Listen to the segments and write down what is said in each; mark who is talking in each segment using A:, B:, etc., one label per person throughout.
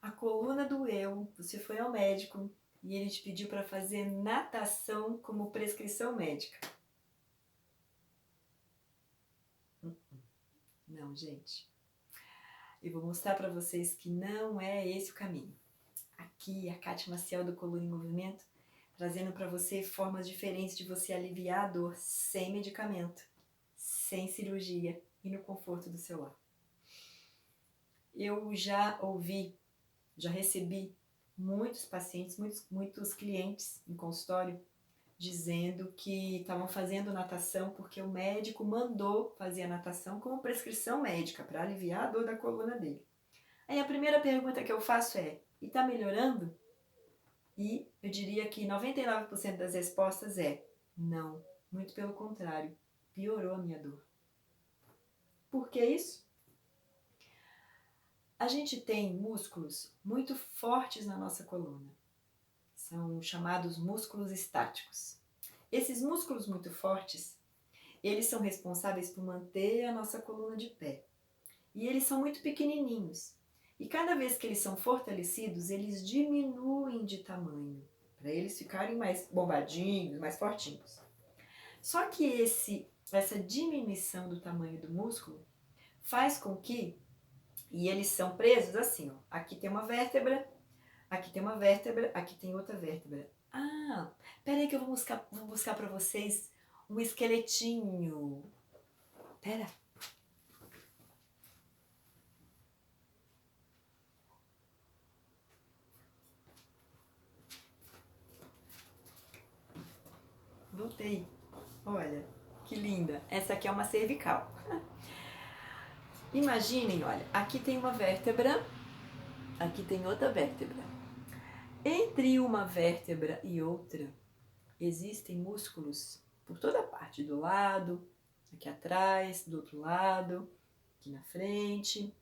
A: A coluna doeu, você foi ao médico e ele te pediu para fazer natação como prescrição médica. Não, gente. Eu vou mostrar para vocês que não é esse o caminho. Aqui, a Kátia Maciel do Coluna em Movimento, trazendo para você formas diferentes de você aliviar a dor sem medicamento, sem cirurgia e no conforto do seu lar. Eu já recebi muitos pacientes, muitos clientes em consultório dizendo que estavam fazendo natação porque o médico mandou fazer a natação como prescrição médica para aliviar a dor da coluna dele. Aí a primeira pergunta que eu faço é: e está melhorando? E eu diria que 99% das respostas é não, muito pelo contrário, piorou a minha dor. Por que isso? A gente tem músculos muito fortes na nossa coluna. São chamados músculos estáticos. Esses músculos muito fortes, eles são responsáveis por manter a nossa coluna de pé. E eles são muito pequenininhos. E cada vez que eles são fortalecidos, eles diminuem de tamanho, para eles ficarem mais bombadinhos, mais fortinhos. Só que essa diminuição do tamanho do músculo faz com que, e eles são presos assim, ó, aqui tem uma vértebra, aqui tem uma vértebra, aqui tem outra vértebra. Ah, peraí que eu vou buscar para vocês um esqueletinho. Pera. Voltei. Olha, que linda. Essa aqui é uma cervical. Imaginem, olha, aqui tem uma vértebra, aqui tem outra vértebra. Entre uma vértebra e outra, existem músculos por toda parte, do lado, aqui atrás, do outro lado, aqui na frente.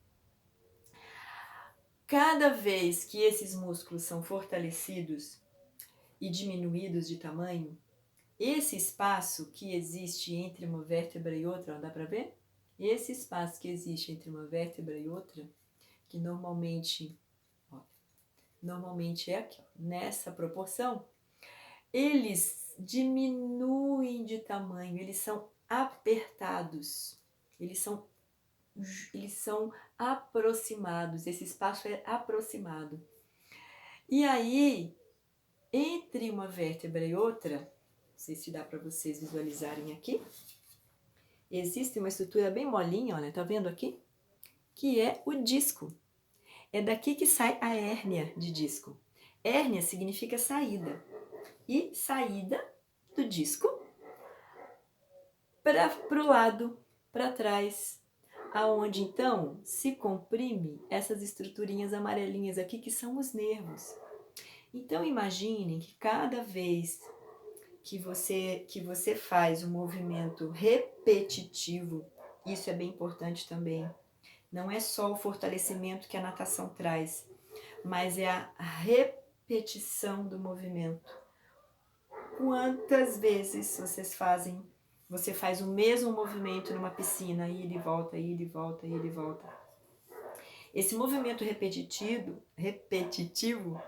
A: Cada vez que esses músculos são fortalecidos e diminuídos de tamanho, esse espaço que existe entre uma vértebra e outra, dá para ver? Esse espaço que existe entre uma vértebra e outra, que normalmente é aqui, ó, nessa proporção, eles diminuem de tamanho, eles são apertados, eles são aproximados, esse espaço é aproximado. E aí, entre uma vértebra e outra, não sei se dá para vocês visualizarem aqui, existe uma estrutura bem molinha, olha, tá vendo aqui? Que é o disco. É daqui que sai a hérnia de disco. Hérnia significa saída. E saída do disco para o lado, para trás, aonde então se comprime essas estruturinhas amarelinhas aqui que são os nervos. Então imaginem que cada vez que você faz um movimento repetitivo, isso é bem importante também. Não é só o fortalecimento que a natação traz, mas é a repetição do movimento. Quantas vezes você faz o mesmo movimento numa piscina, ida e volta, ida e volta, ida e volta. Esse movimento repetitivo,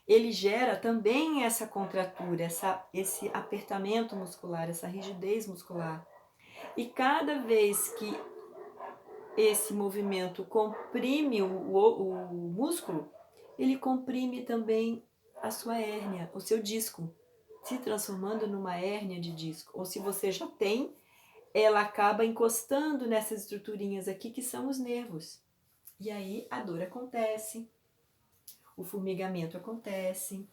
A: ele gera também essa contratura, esse apertamento muscular, essa rigidez muscular. E cada vez que esse movimento comprime o músculo, ele comprime também a sua hérnia, o seu disco, se transformando numa hérnia de disco. Ou se você já tem, ela acaba encostando nessas estruturinhas aqui que são os nervos. E aí a dor acontece, o formigamento acontece,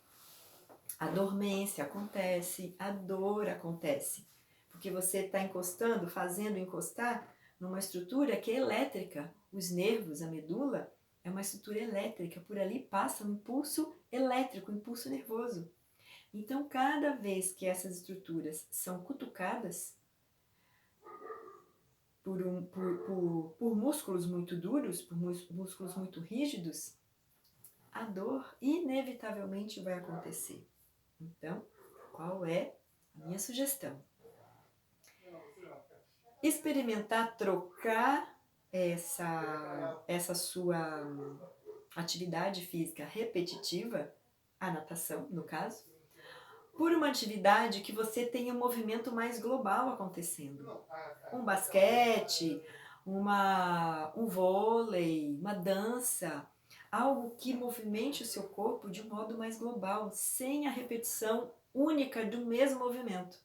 A: a dormência acontece, a dor acontece. Porque você está encostando, fazendo encostar numa estrutura que é elétrica. Os nervos, a medula, é uma estrutura elétrica. Por ali passa um impulso elétrico, um impulso nervoso. Então, cada vez que essas estruturas são cutucadas por músculos muito duros, por músculos muito rígidos, a dor inevitavelmente vai acontecer. Então, qual é a minha sugestão? Experimentar trocar essa sua atividade física repetitiva, a natação, no caso, por uma atividade que você tenha um movimento mais global acontecendo. Um basquete, um vôlei, uma dança, algo que movimente o seu corpo de um modo mais global, sem a repetição única do mesmo movimento.